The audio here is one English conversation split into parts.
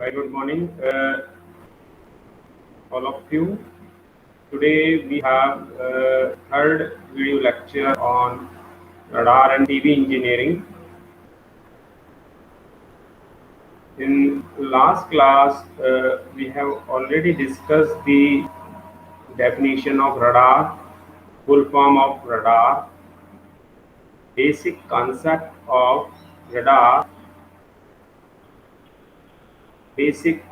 Very good morning, all of you. Today we have third video lecture on radar and TV engineering. In last class, we have already discussed the definition of radar, full form of radar, basic concept of radar, basic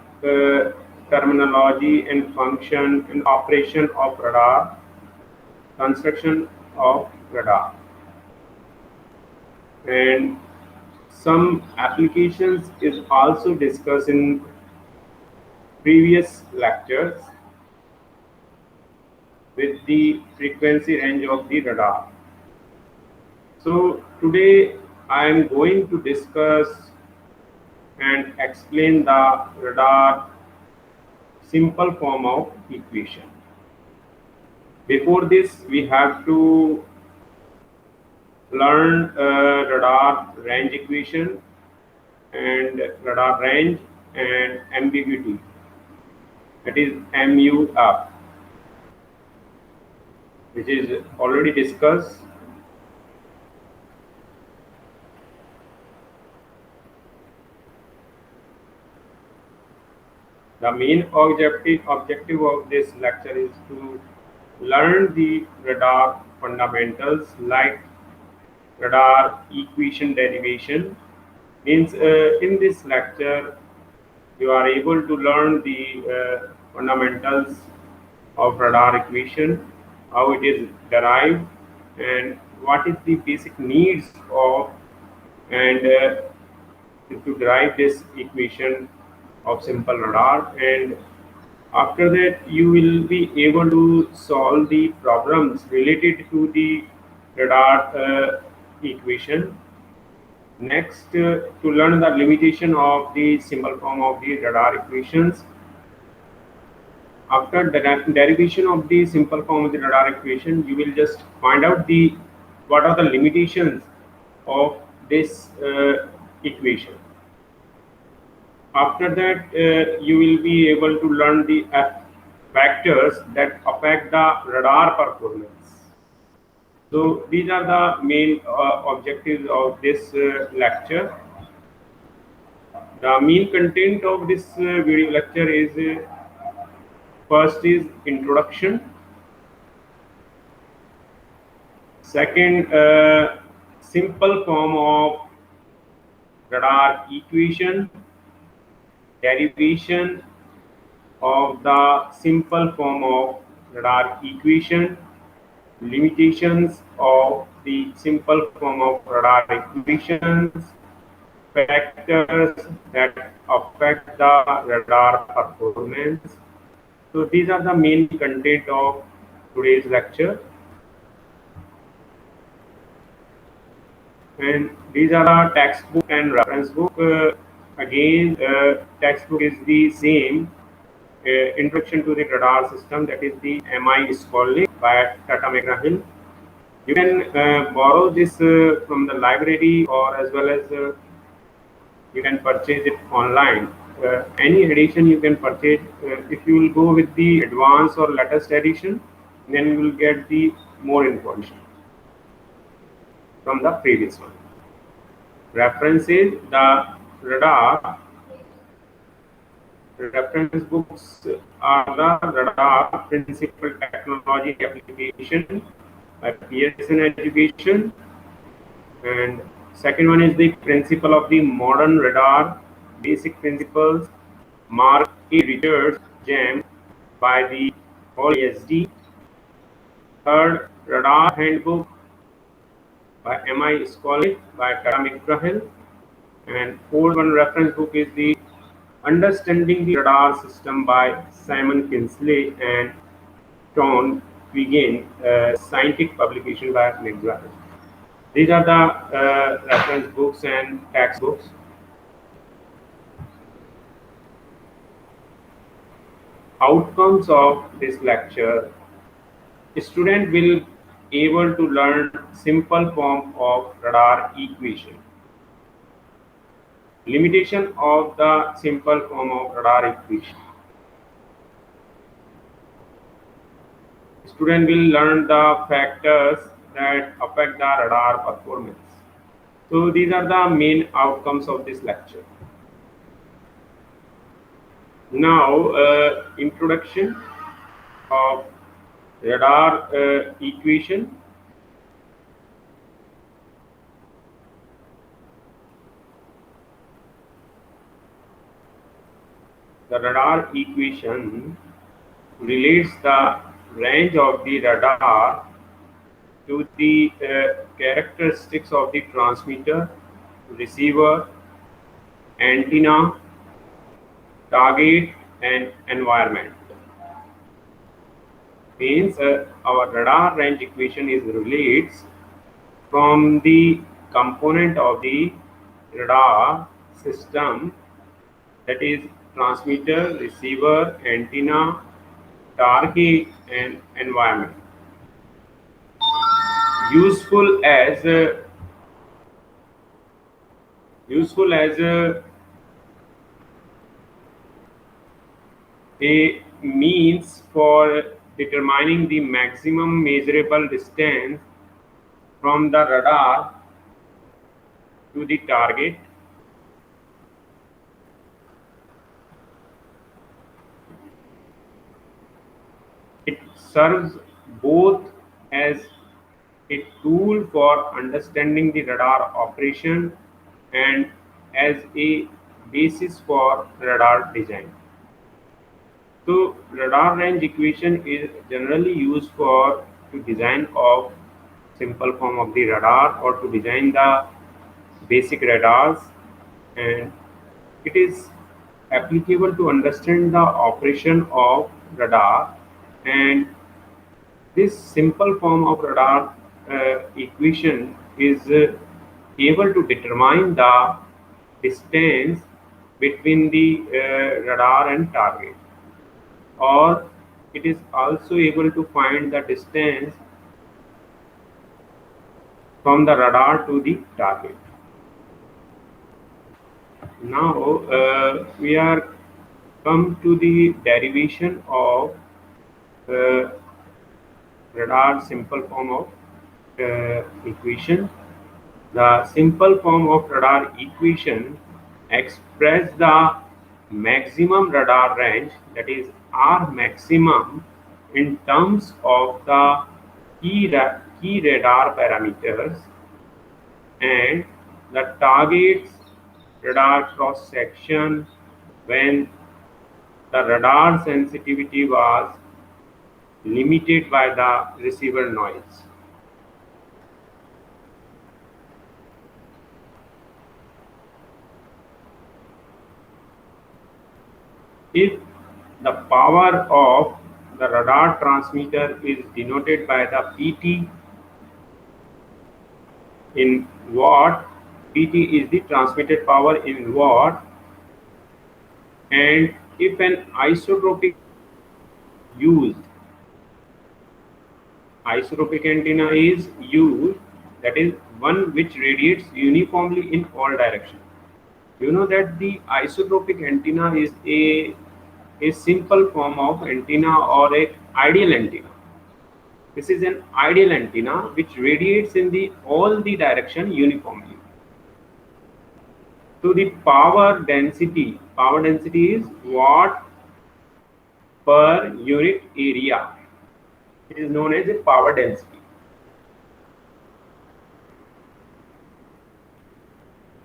terminology and function and operation of radar, construction of radar, and some applications is also discussed in previous lectures with the frequency range of the radar. So today I am going to discuss and explain the radar simple form of equation. Before this, we have to learn radar range equation and radar range and ambiguity, that is MUF, which is already discussed. The main objective of this lecture is to learn the radar fundamentals like radar equation derivation. Means in this lecture you are able to learn the fundamentals of radar equation, how it is derived, and what is the basic needs of and to derive this equation of simple radar. And after that you will be able to solve the problems related to the radar equation. Next, to learn the limitation of the simple form of the radar equations. After the derivation of the simple form of the radar equation, you will just find out the what are the limitations of this equation. After that, you will be able to learn the factors that affect the radar performance. So these are the main objectives of this lecture. The main content of this video lecture is first is introduction, second simple form of radar equation, derivation of the simple form of radar equation, limitations of the simple form of radar equations, factors that affect the radar performance. So these are the main content of today's lecture, and these are the textbook and reference book. Again, textbook is the same, Introduction to the Radar System, that is the M.I. Skolnick by Tata McGraw-Hill. You can borrow this from the library, or as well as you can purchase it online. Any edition you can purchase. If you will go with the advanced or latest edition, then you will get the more information from the previous one. References: the radar reference books are the Radar Principal Technology Application by Pearson Education, and second one is the Principle of the Modern Radar, Basic Principles, Mark A. Richards, GEM by the Hall ESD. Third, Radar Handbook by M.I. Skolnick by Tata McGraw-Hill. And fourth one reference book is the Understanding the Radar System by Simon Kinsley and Tom Quiggin, scientific publication by McGraw-Hill. These are the reference books and textbooks. Outcomes of this lecture: student will able to learn simple form of radar equation. Limitation of the simple form of radar equation. Student will learn the factors that affect the radar performance. So these are the main outcomes of this lecture. Now, introduction of radar equation. The radar equation relates the range of the radar to the characteristics of the transmitter, receiver, antenna, target, and environment. Means our radar range equation is relates from the component of the radar system, that is transmitter, receiver, antenna, target, and environment. Useful as useful as a means for determining the maximum measurable distance from the radar to the target. It serves both as a tool for understanding the radar operation and as a basis for radar design. So radar range equation is generally used for to design of simple form of the radar or to design the basic radars, and it is applicable to understand the operation of radar. And this simple form of radar equation is able to determine the distance between the radar and target, or it is also able to find the distance from the radar to the target. Now we are come to the derivation of uh, radar simple form of equation. The simple form of radar equation express the maximum radar range, that is R maximum, in terms of the key radar parameters and the target's radar cross section when the radar sensitivity was limited by the receiver noise. If the power of the radar transmitter is denoted by the PT in watt, PT is the transmitted power in watt, and if an used isotropic antenna is used, that is one which radiates uniformly in all directions. You know that the isotropic antenna is a simple form of antenna or a ideal antenna. This is an ideal antenna which radiates in the all the direction uniformly. So the power density is watt per unit area. It is known as a power density.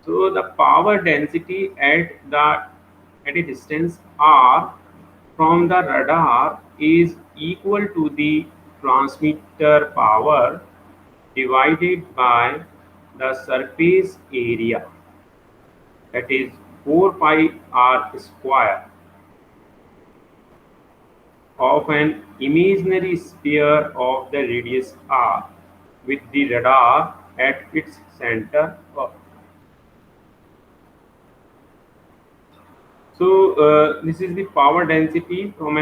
So the power density at a distance r from the radar is equal to the transmitter power divided by the surface area, that is 4 pi r square of an imaginary sphere of the radius r with the radar at its center. So this is the power density from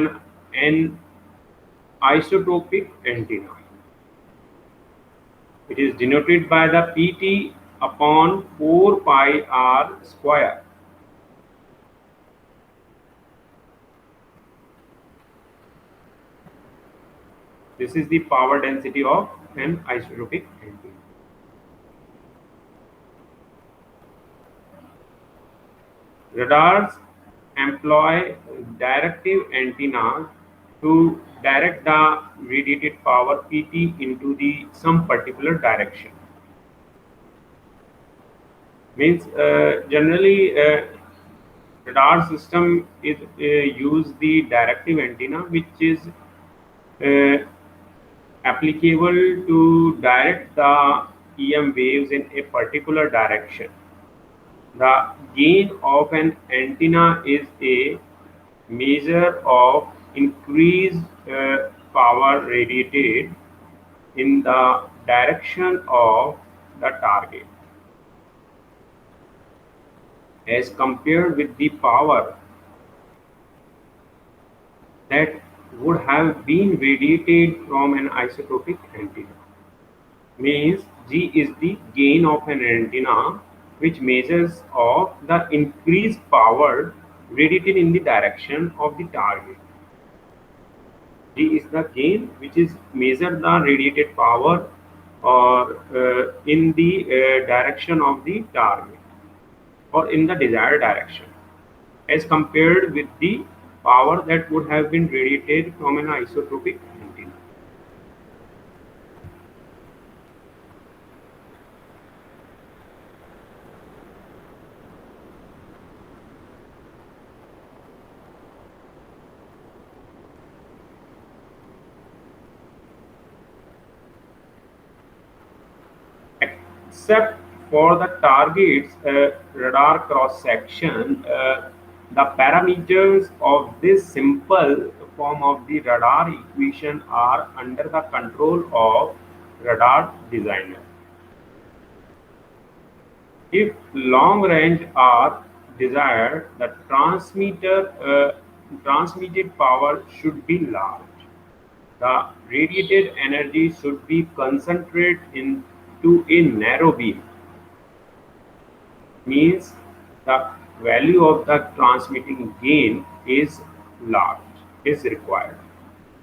an isotropic antenna. It is denoted by the PT upon 4 pi r square. This is the power density of an isotropic antenna. Radars employ directive antennas to direct the radiated power PT into the some particular direction. Means generally radar system is use the directive antenna, which is uh, applicable to direct the EM waves in a particular direction. The gain of an antenna is a measure of increased power radiated in the direction of the target as compared with the power that would have been radiated from an isotropic antenna. Means G is the gain of an antenna which measures of the increased power radiated in the direction of the target. G is the gain which is measure the radiated power or in the direction of the target or in the desired direction as compared with the power that would have been radiated from an isotropic antenna. Except for the target's radar cross section, the parameters of this simple form of the radar equation are under the control of radar designer. If long range are desired, the transmitted power should be large. The radiated energy should be concentrated into a narrow beam. Means the value of the transmitting gain is large, is required.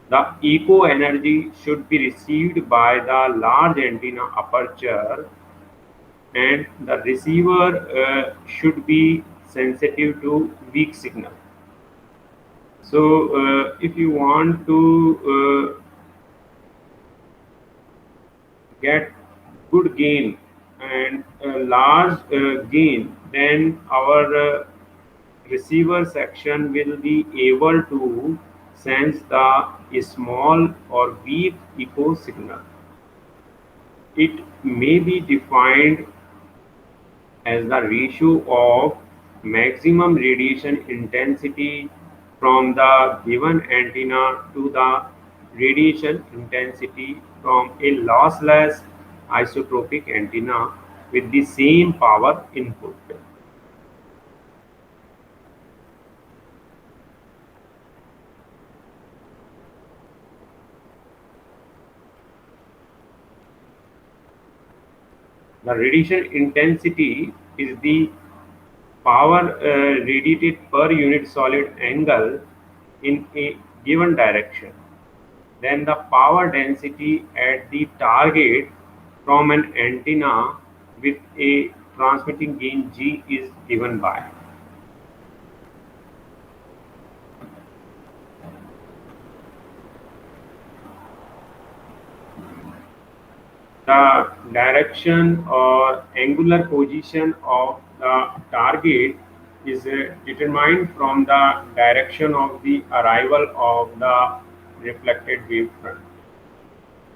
The echo energy should be received by the large antenna aperture, and the receiver should be sensitive to weak signal. So if you want to get good gain and a large gain, then our receiver section will be able to sense the small or weak echo signal. It may be defined as the ratio of maximum radiation intensity from the given antenna to the radiation intensity from a lossless isotropic antenna with the same power input. The radiation intensity is the power radiated per unit solid angle in a given direction. Then the power density at the target from an antenna with a transmitting gain G is given by the direction or angular position of the target is determined from the direction of the arrival of the reflected wavefront.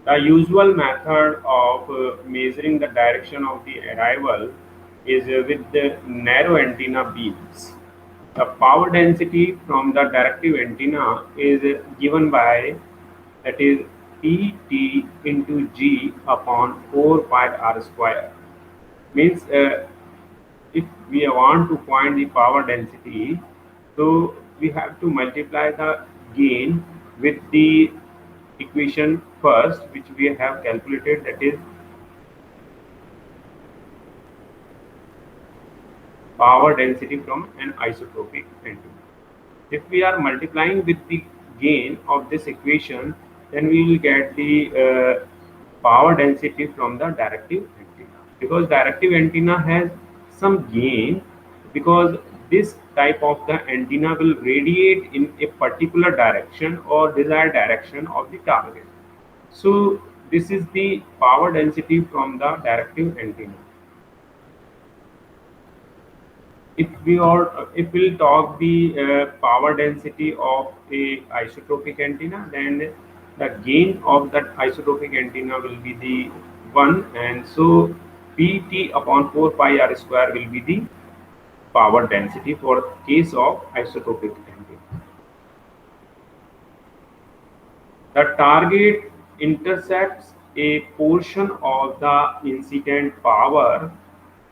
The usual method of measuring the direction of the arrival is with the narrow antenna beams. The power density from the directive antenna is given by, that is, Pt into G upon 4 pi r square. Means if we want to find the power density, so we have to multiply the gain with the equation first, which we have calculated, that is power density from an isotropic antenna. If we are multiplying with the gain of this equation, then we will get the power density from the directive antenna, because directive antenna has some gain, because this type of the antenna will radiate in a particular direction or desired direction of the target. So this is the power density from the directive antenna. If we'll talk the power density of a isotropic antenna, then the gain of that isotropic antenna will be the 1, and so pt upon 4 pi r square will be the power density for case of isotropic antenna. The target intercepts a portion of the incident power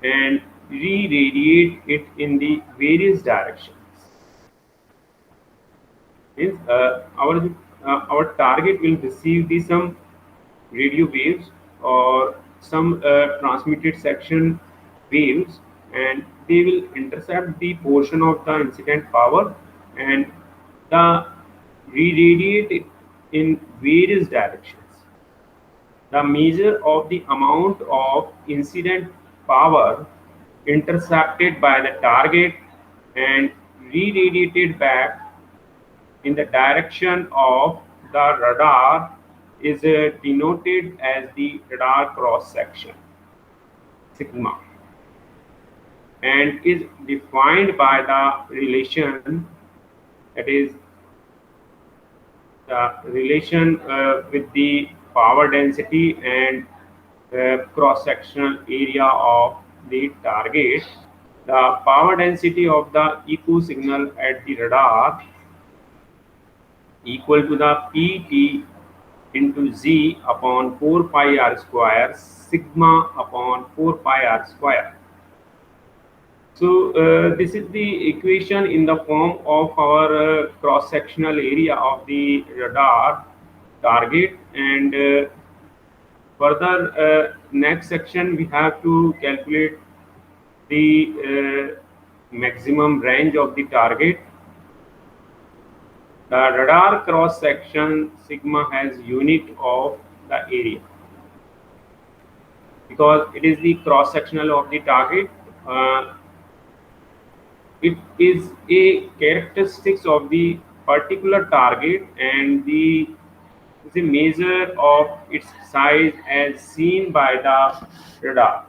and re-radiate it in the various directions. Means our target will receive the some radio waves or some transmitted section waves, and they will intercept the portion of the incident power and the re-radiate it in various directions. The measure of the amount of incident power intercepted by the target and re-radiated back in the direction of the radar is denoted as the radar cross section sigma, and is defined by the relation, that is the relation with the power density and cross sectional area of the target. The power density of the echo signal at the radar equal to the pt into z upon 4 pi r square sigma upon 4 pi r square. So this is the equation in the form of our cross sectional area of the radar target, and further next section we have to calculate the maximum range of the target. The radar cross section sigma has unit of the area, because it is the cross sectional of the target. It is a characteristics of the particular target, and the is a measure of its size as seen by the radar.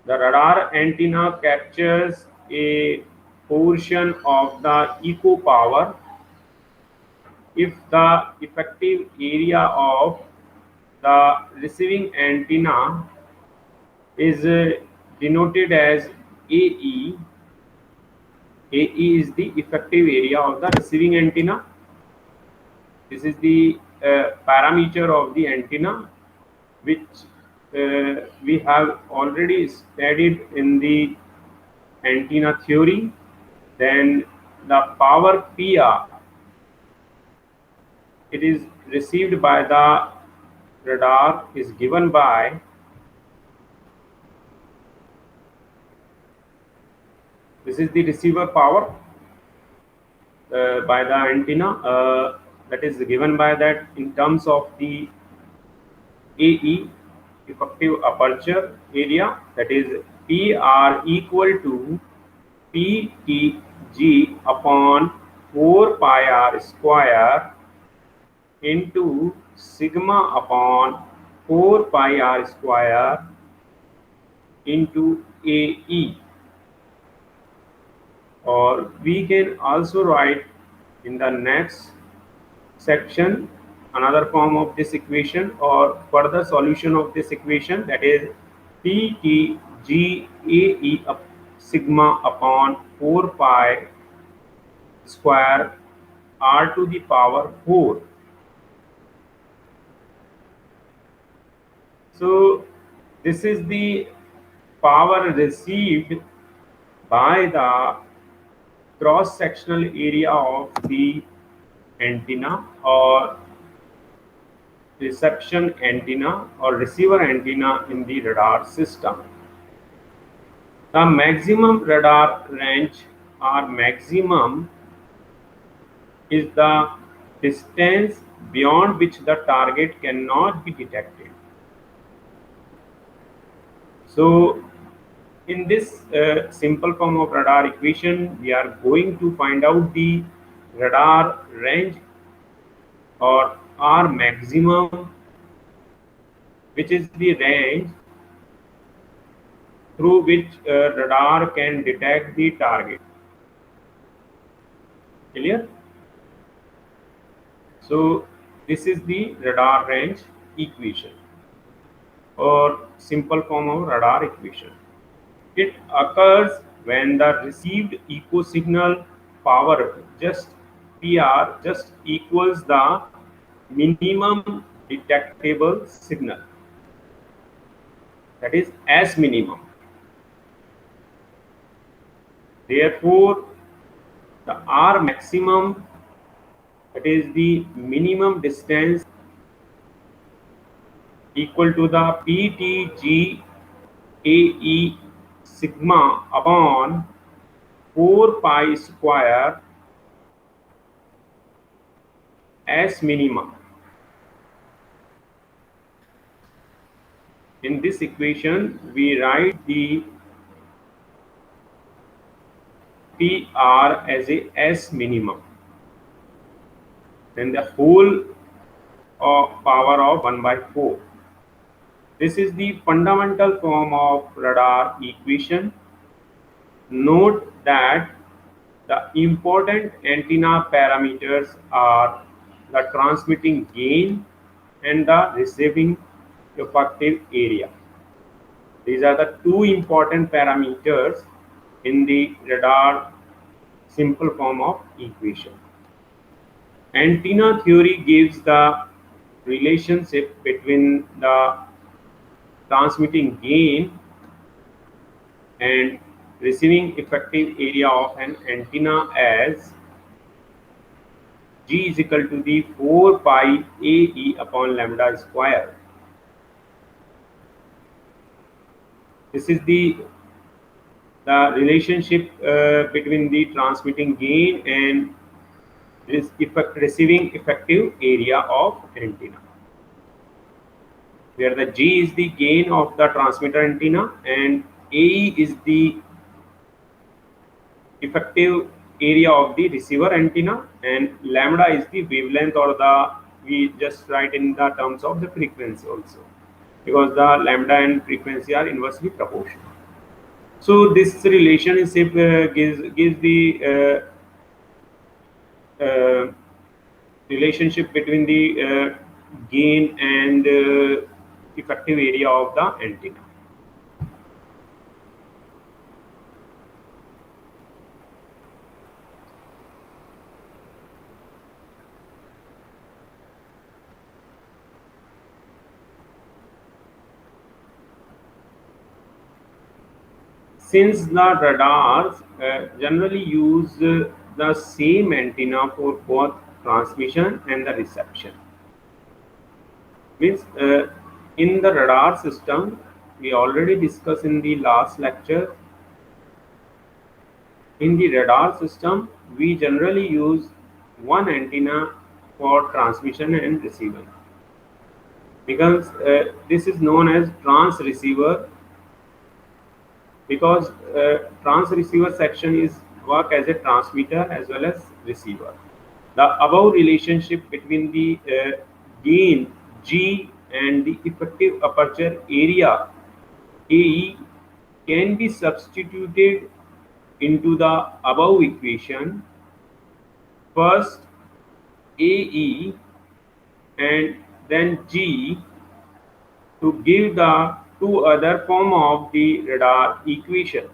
The radar antenna captures a portion of the echo power if the effective area of the receiving antenna is denoted as AE. AE is the effective area of the receiving antenna. This is the parameter of the antenna, which we have already studied in the antenna theory. Then the power PR, it is received by the radar, is given by this is the receiver power by the antenna, that is given by that in terms of the AE, effective aperture area, that is PR equal to PTG upon 4 pi r square into sigma upon 4 pi r square into AE. Or we can also write in the next section another form of this equation or further solution of this equation, that is PTGAE sigma upon 4 pi square r to the power 4. So this is the power received by the cross sectional area of the antenna or reception antenna or receiver antenna in the radar system. The maximum radar range or maximum is the distance beyond which the target cannot be detected. So, in this simple form of radar equation, we are going to find out the radar range or R maximum, which is the range through which radar can detect the target. Clear? So, this is the radar range equation or simple form of radar equation. It occurs when the received echo signal power just PR just equals the minimum detectable signal, that is S minimum. Therefore, the R maximum, that is the minimum distance, equal to the PTG AE sigma upon 4 pi square S minimum. In this equation, we write the PR as a S minimum, then the whole of power of 1 by 4. This is the fundamental form of radar equation. Note that the important antenna parameters are the transmitting gain and the receiving effective area. These are the two important parameters in the radar simple form of equation. Antenna theory gives the relationship between the transmitting gain and receiving effective area of an antenna as G is equal to the 4 pi AE upon lambda square. This is the relationship between the transmitting gain and receiving effective area of antenna, where the G is the gain of the transmitter antenna and AE is the effective area of the receiver antenna, and lambda is the wavelength, or the we just write in the terms of the frequency also, because the lambda and frequency are inversely proportional. So this relationship gives the relationship between the gain and effective area of the antenna. Since the radars generally use the same antenna for both transmission and the reception, means in the radar system, we already discussed in the last lecture, in the radar system we generally use one antenna for transmission and receiving, because this is known as trans-receiver, because trans-receiver section is work as a transmitter as well as receiver. The above relationship between the gain G and the effective aperture area AE can be substituted into the above equation. First AE and then G to give the two other form of the radar equation.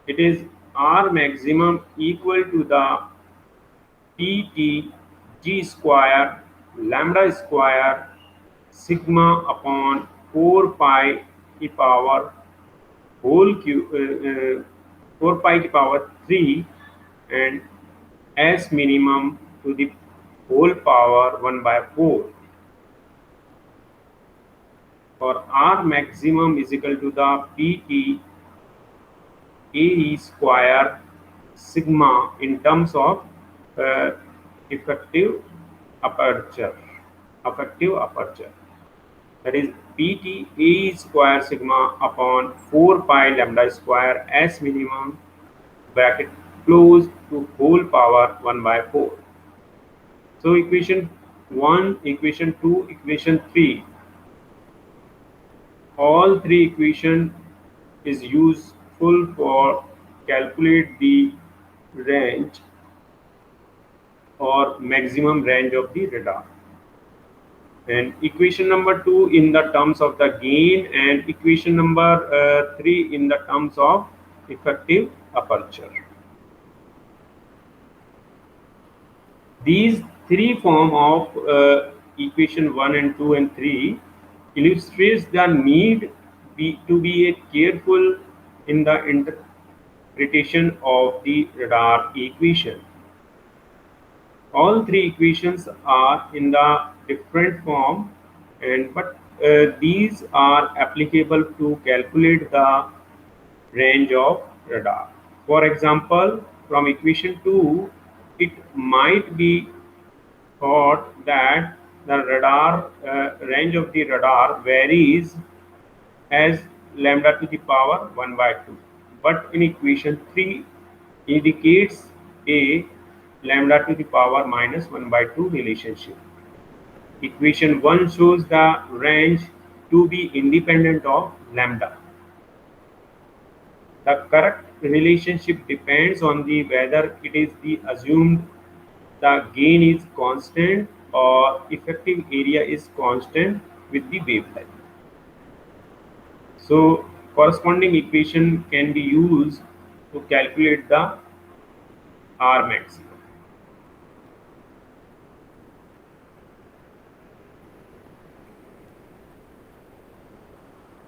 It is R maximum equal to the PT G square lambda square sigma upon 4 pi e power whole cube 4 pi e power 3 and S minimum to the whole power 1 by 4, for R maximum is equal to the PT AE square sigma in terms of uh, effective aperture. Effective aperture. That is PT AE square sigma upon 4 pi lambda square S minimum bracket close to whole power 1 by 4. So equation 1, equation 2, equation 3, all three equation is useful for calculate the range or maximum range of the radar. And equation number 2 in the terms of the gain, and equation number 3 in the terms of effective aperture. These three form of equation 1 and 2 and 3 illustrates the need to be careful in the interpretation of the radar equation. All three equations are in the different form, and but these are applicable to calculate the range of radar. For example, from equation 2, it might be thought that the radar range of the radar varies as lambda to the power 1 by 2, but in equation 3 indicates a lambda to the power minus 1 by 2 relationship. Equation 1 shows the range to be independent of lambda. The correct relationship depends on the whether it is the assumed the gain is constant or effective area is constant with the wavelength. So corresponding equation can be used to calculate the R maximum.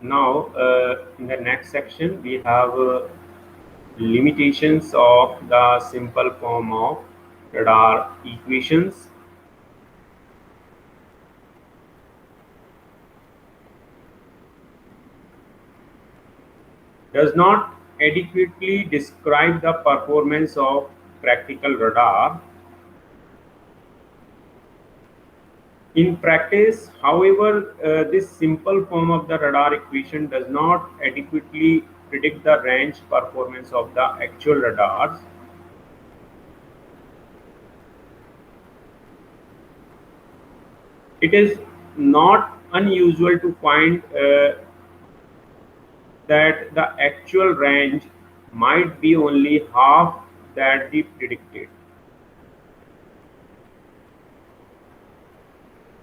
Now, in the next section, we have limitations of the simple form of radar equations. Does not adequately describe the performance of practical radar. In practice, however, this simple form of the radar equation does not adequately predict the range performance of the actual radars. It is not unusual to find that the actual range might be only half that the predicted.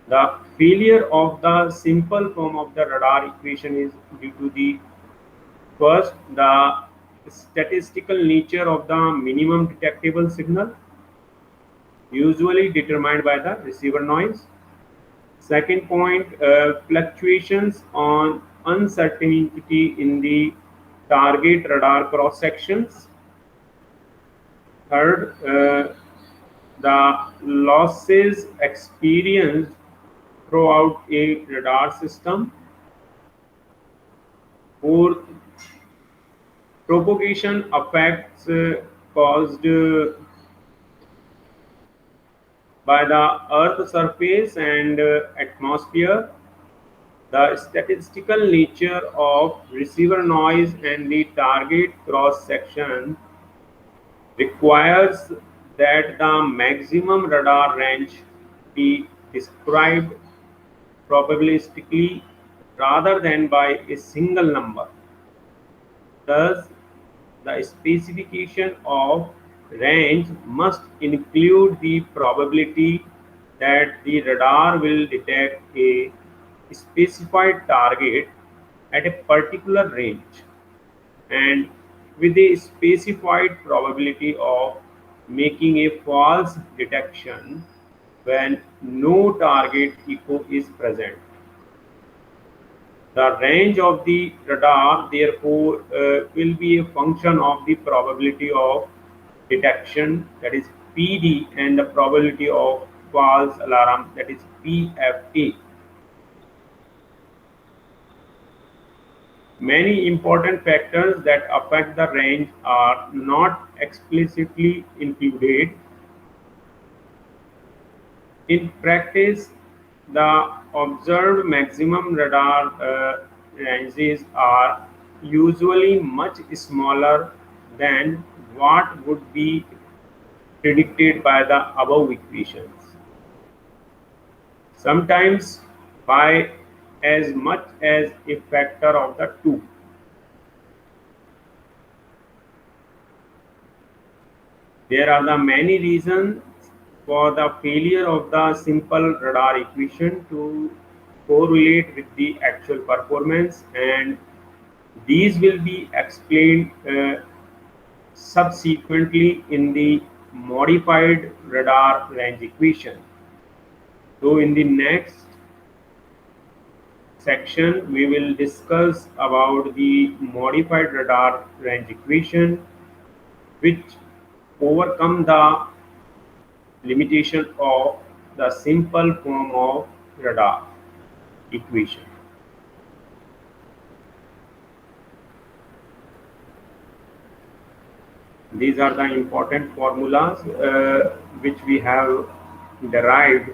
The failure of the simple form of the radar equation is due to the first, the statistical nature of the minimum detectable signal, usually determined by the receiver noise. Second point, fluctuations on uncertainty in the target radar cross sections. Third, the losses experienced throughout a radar system. Fourth, propagation effects caused by the Earth surface and atmosphere. The statistical nature of receiver noise and the target cross section requires that the maximum radar range be described probabilistically rather than by a single number. Thus, the specification of range must include the probability that the radar will detect a specified target at a particular range and with a specified probability of making a false detection when no target echo is present. The range of the radar, therefore, will be a function of the probability of detection, that is PD, and the probability of false alarm, that is PFA. Many important factors that affect the range are not explicitly included. In practice, the observed maximum radar ranges are usually much smaller than what would be predicted by the above equations, sometimes by as much as a factor of the two. There are the many reasons for the failure of the simple radar equation to correlate with the actual performance, and these will be explained subsequently in the modified radar range equation. So in the next section we will discuss about the modified radar range equation, which overcome the limitation of the simple form of radar equation. These are the important formulas which we have derived,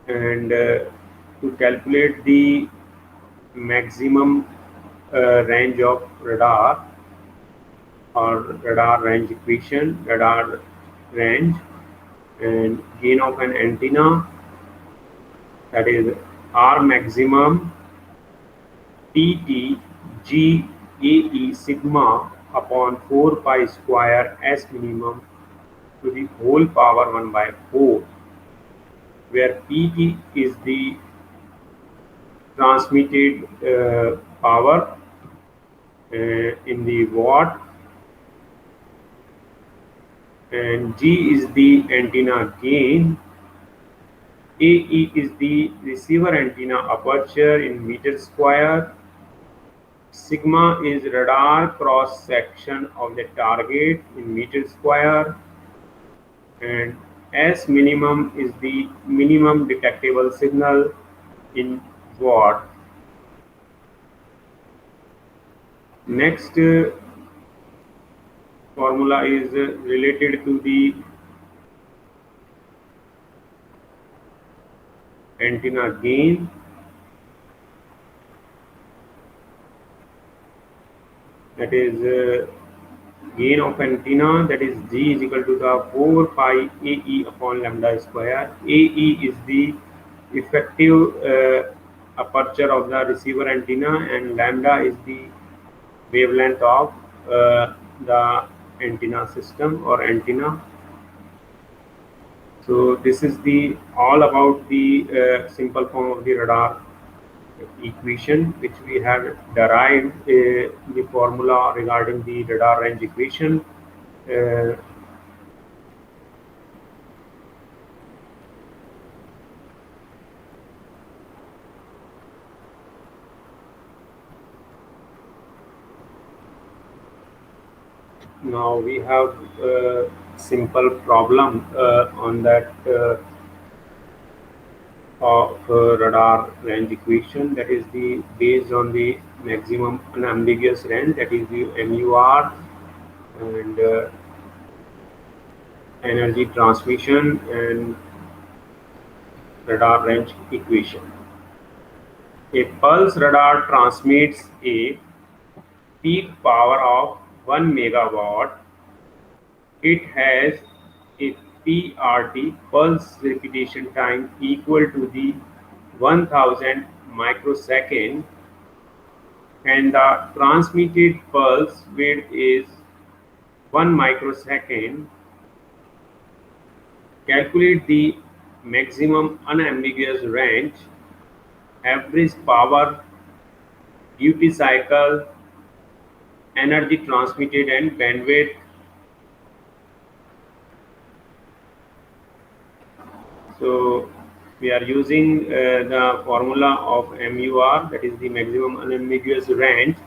and to calculate the maximum range of radar, or radar range equation, radar range, and gain of an antenna, that is R maximum Pt G AE sigma upon 4 pi square S minimum to the whole power 1 by 4, where Pt is the transmitted power in the watt, and G is the antenna gain, AE is the receiver antenna aperture in meter square, sigma is radar cross section of the target in meter square, and S minimum is the minimum detectable signal in watt. Next formula is related to the antenna gain. That is gain of antenna, that is G is equal to the 4 pi AE upon lambda square. AE is the effective aperture of the receiver antenna, and lambda is the wavelength of the antenna system or antenna. So this is the all about the simple form of the radar equation, which we have derived the formula regarding the radar range equation. Uh, Now we have a simple problem on that of radar range equation, that is the based on the maximum unambiguous range, that is the MUR, and energy transmission and radar range equation. A pulse radar transmits a peak power of 1 megawatt. It has a PRT, pulse repetition time, equal to the 1000 microsecond, and the transmitted pulse width is 1 microsecond. Calculate the maximum unambiguous range, average power, duty cycle, energy transmitted, and bandwidth. So we are using the formula of MUR, that is the maximum unambiguous range.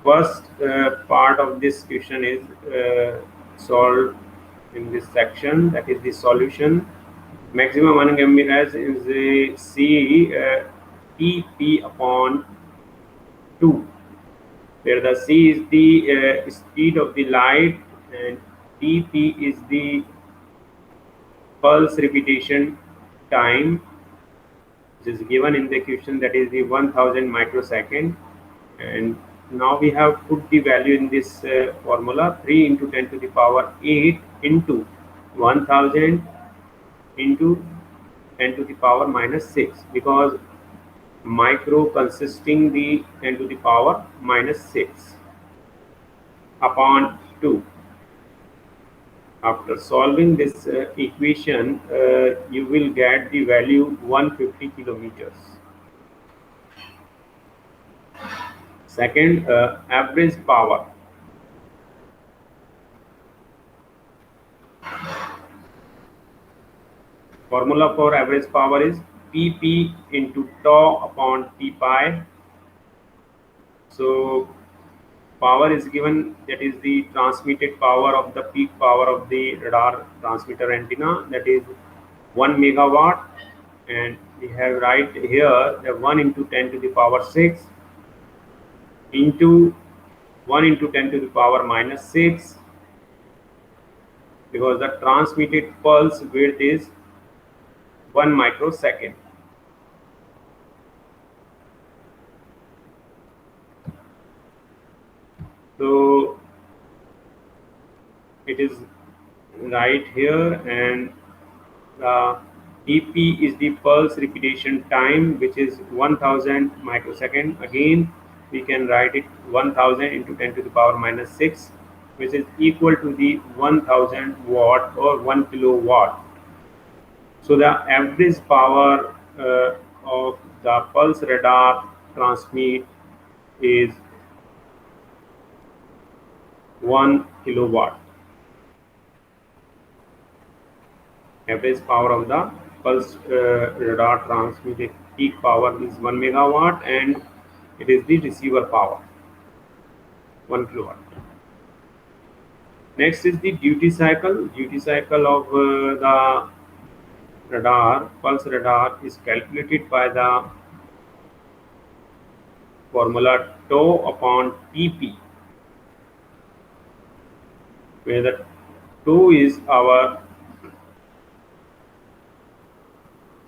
First part of this question is solved in this section, that is the solution. Maximum unambiguous is a C TP upon 2, where the C is the speed of the light and TP is the pulse repetition time, which is given in the equation, that is the 1000 microsecond. And now we have put the value in this formula: 3 into 10 to the power 8 into 1000 into 10 to the power minus 6, because micro consisting the 10 to the power minus 6 upon 2. After solving this equation, you will get the value 150 kilometers. Second, average power. Formula for average power is Pp into tau upon T pi. So power is given, that is the transmitted power of the peak power of the radar transmitter antenna, that is 1 megawatt, and we have right here the 1 into 10 to the power 6 into 1 into 10 to the power minus 6, because the transmitted pulse width is 1 microsecond. So it is right here, and the TP is the pulse repetition time, which is 1000 microsecond. Again, we can write it 1000 into 10 to the power minus 6, which is equal to the 1000 watt or 1 kilowatt. So the average power of the pulse radar transmit is 1 kilowatt. Average power of the pulse radar transmitted peak power is 1 megawatt, and it is the receiver power 1 kilowatt. Next is the duty cycle. Duty cycle of the radar, pulse radar, is calculated by the formula tau upon TP, where the tau is our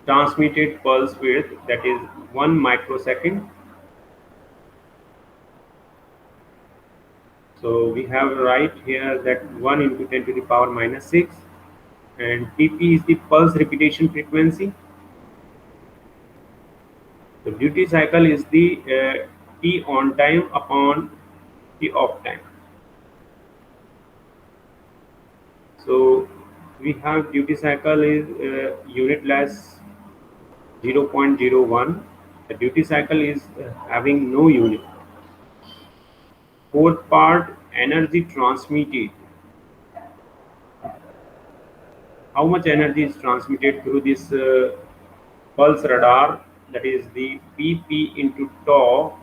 transmitted pulse width, that is 1 microsecond. So we have right here that 1 into 10 to the power minus 6, and TP is the pulse repetition frequency. The duty cycle is the T on time upon T off time. So we have duty cycle is unitless 0.01. The duty cycle is having no unit. Fourth part, energy transmitted. How much energy is transmitted through this pulse radar, that is the Pp into tau,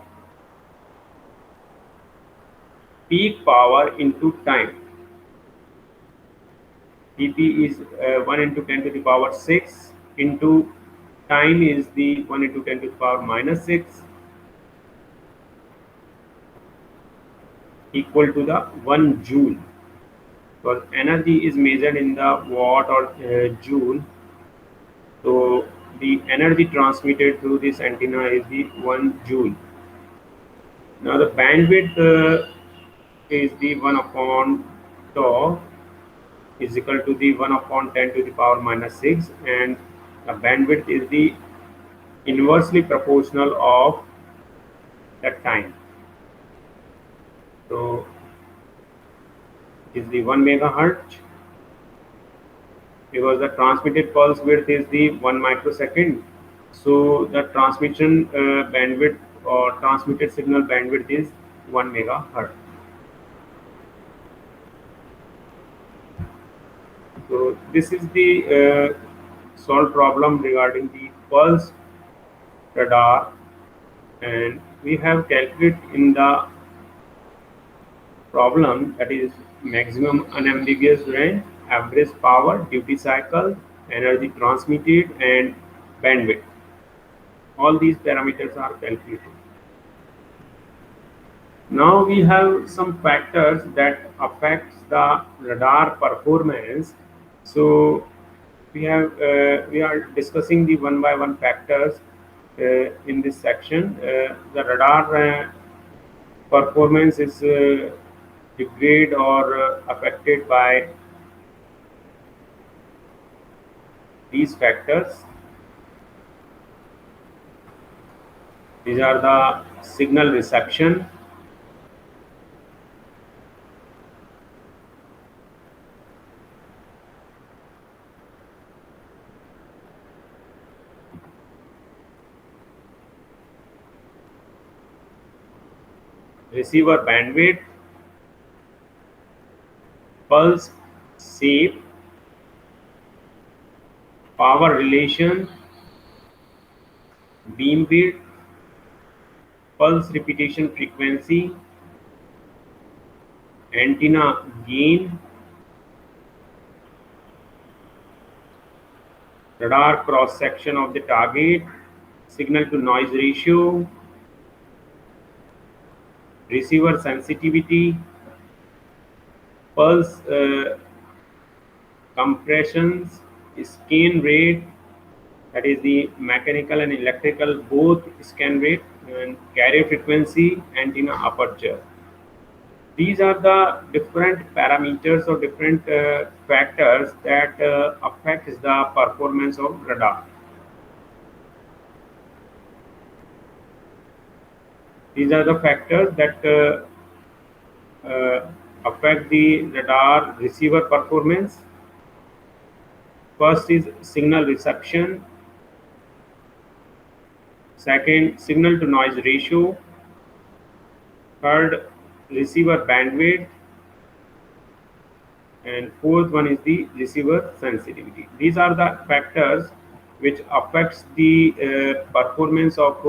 peak power into time. Pp is 1 into 10 to the power 6 into time is the 1 into 10 to the power minus 6, equal to the 1 joule, because energy is measured in the watt or joule. So the energy transmitted through this antenna is the 1 joule. Now the bandwidth is the 1 upon tau is equal to the 1 upon 10 to the power minus 6, and the bandwidth is the inversely proportional of the time. So is the 1 megahertz, because the transmitted pulse width is the 1 microsecond. So the transmission bandwidth or transmitted signal bandwidth is 1 megahertz. So this is the solved problem regarding the pulse radar, and we have calculated in the problem, that is maximum unambiguous range, average power, duty cycle, energy transmitted, and bandwidth. All these parameters are calculated. Now we have some factors that affects the radar performance. So we are discussing the one by one factors in this section. The radar performance is degraded or affected by these factors. These are the signal reception, receiver bandwidth, pulse shape, power relation, beam width, pulse repetition frequency, antenna gain, radar cross section of the target, signal to noise ratio, receiver sensitivity, pulse compressions, scan rate, that is the mechanical and electrical both scan rate, and carrier frequency, antenna aperture. These are the different parameters or different factors that affects the performance of radar. These are the factors that affect the radar receiver performance. First is signal reception, second signal to noise ratio, third receiver bandwidth, and fourth one is the receiver sensitivity. These are the factors which affects the performance of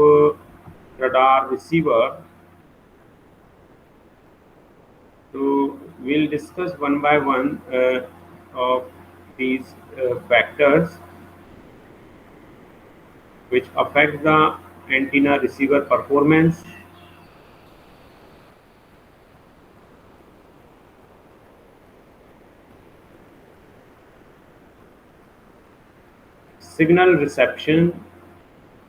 radar receiver. So we'll discuss one by one of these factors which affect the antenna receiver performance. Signal reception.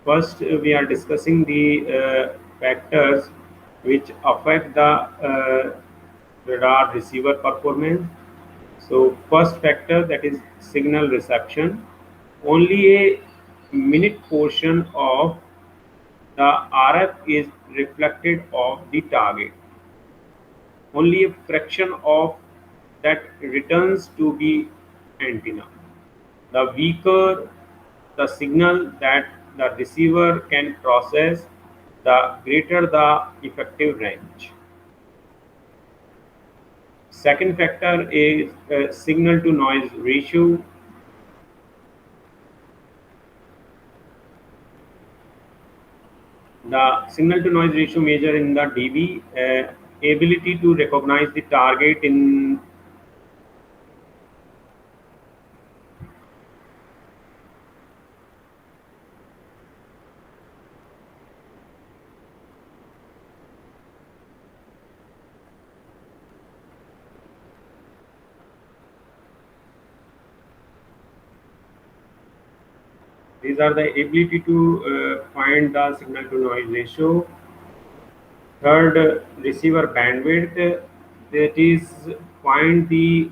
First, we are discussing the factors which affect the radar receiver performance. So, first factor, that is signal reception. Only a minute portion of the RF is reflected off the target. Only a fraction of that returns to the antenna. The weaker the signal that the receiver can process, the greater the effective range. Second factor is signal to noise ratio. The signal to noise ratio measured in the dB, ability to recognize the target in these are the ability to find the signal to noise ratio. Third, receiver bandwidth, that is find the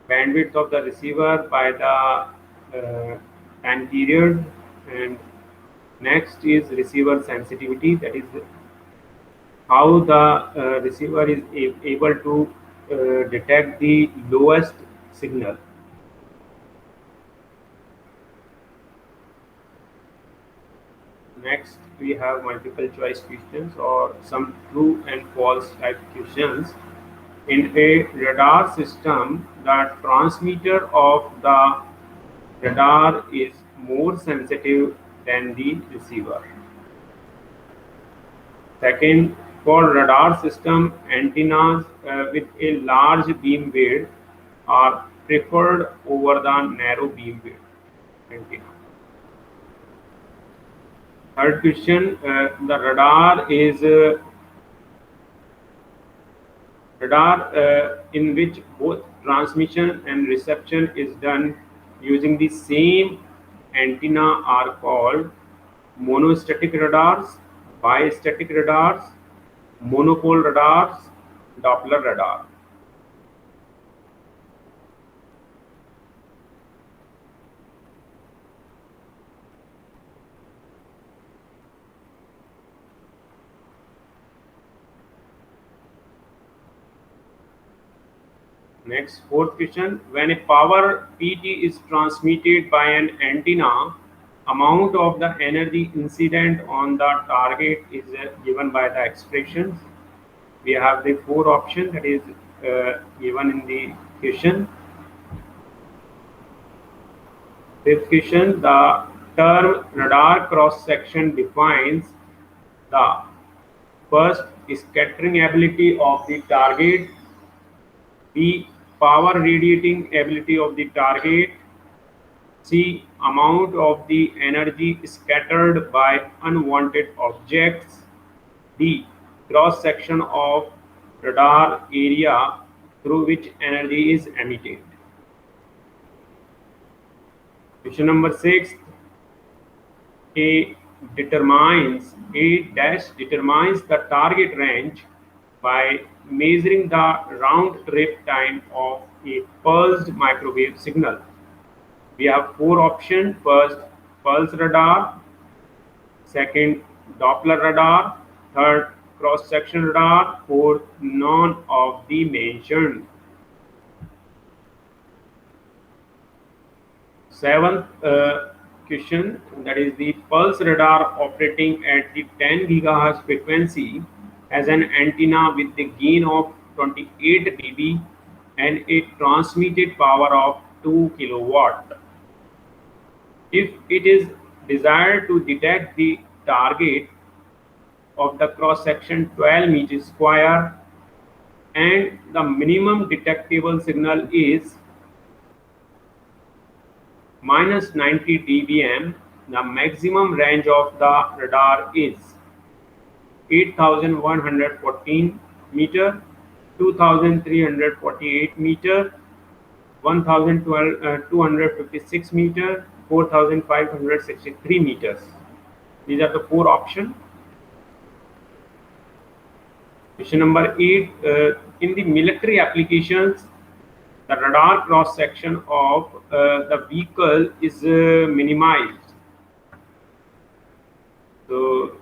bandwidth of the receiver by the time period. And next is receiver sensitivity, that is how the receiver is able to detect the lowest signal. Next, we have multiple choice questions or some true and false type questions. In a radar system, the transmitter of the radar is more sensitive than the receiver. Second, for radar system, antennas with a large beam width are preferred over the narrow beamwidth antenna. Third question, the radar in which both transmission and reception is done using the same antenna are called monostatic radars, bistatic radars, monopole radars, Doppler radar. Next, fourth question. When a power PT is transmitted by an antenna, amount of the energy incident on the target is given by the expressions. We have the four options that is given in the question. Fifth question, the term radar cross section defines the first scattering ability of the target, B power radiating ability of the target, C amount of the energy scattered by unwanted objects, D cross section of radar area through which energy is emitted. Question number 6, A determines the target range by measuring the round trip time of a pulsed microwave signal. We have four options. First, pulse radar. Second, Doppler radar. Third, cross-section radar. Fourth, none of the mentioned. Seventh question, that is the pulse radar operating at the 10 GHz frequency has an antenna with the gain of 28 dB and a transmitted power of 2 kilowatt. If it is desired to detect the target of the cross section 12 meters square and the minimum detectable signal is minus 90 dBm, the maximum range of the radar is 8,114 meter, 2,348 meter, 1,256 meter, 4,563 meters. These are the four options. Question number 8. In the military applications, the radar cross section of the vehicle is minimized. So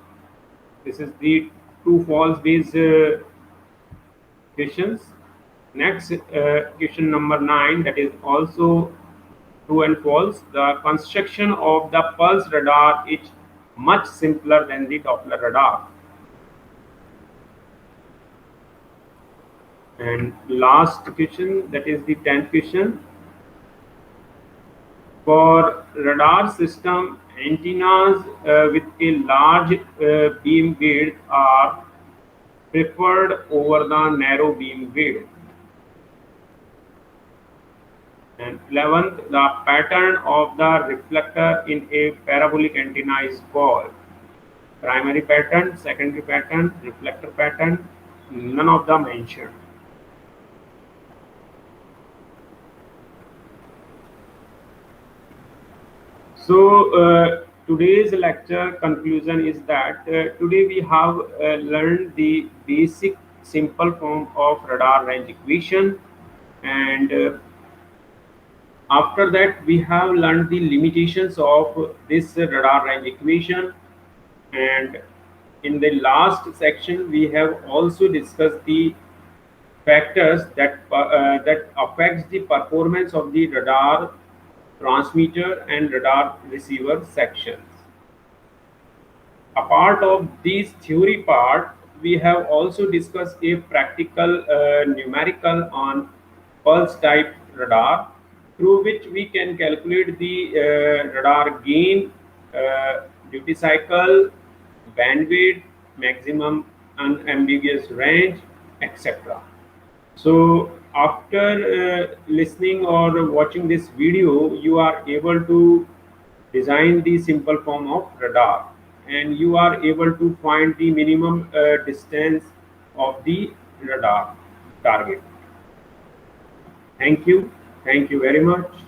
this is the true false based questions. Next, question number 9, that is also true and false. The construction of the pulse radar is much simpler than the Doppler radar. And last question, that is the 10th question. For radar system, antennas with a large beam width are preferred over the narrow beam width. And 11th, the pattern of the reflector in a parabolic antenna is called primary pattern, secondary pattern, reflector pattern, none of them mentioned. So today's lecture conclusion is that today we have learned the basic simple form of radar range equation, and after that we have learned the limitations of this radar range equation, and in the last section we have also discussed the factors that affects the performance of the radar transmitter and radar receiver sections. Apart of this theory part, we have also discussed a practical numerical on pulse type radar, through which we can calculate the radar gain, duty cycle, bandwidth, maximum unambiguous range, etc. So after listening or watching this video, you are able to design the simple form of radar, and you are able to find the minimum distance of the radar target. Thank you. Thank you very much.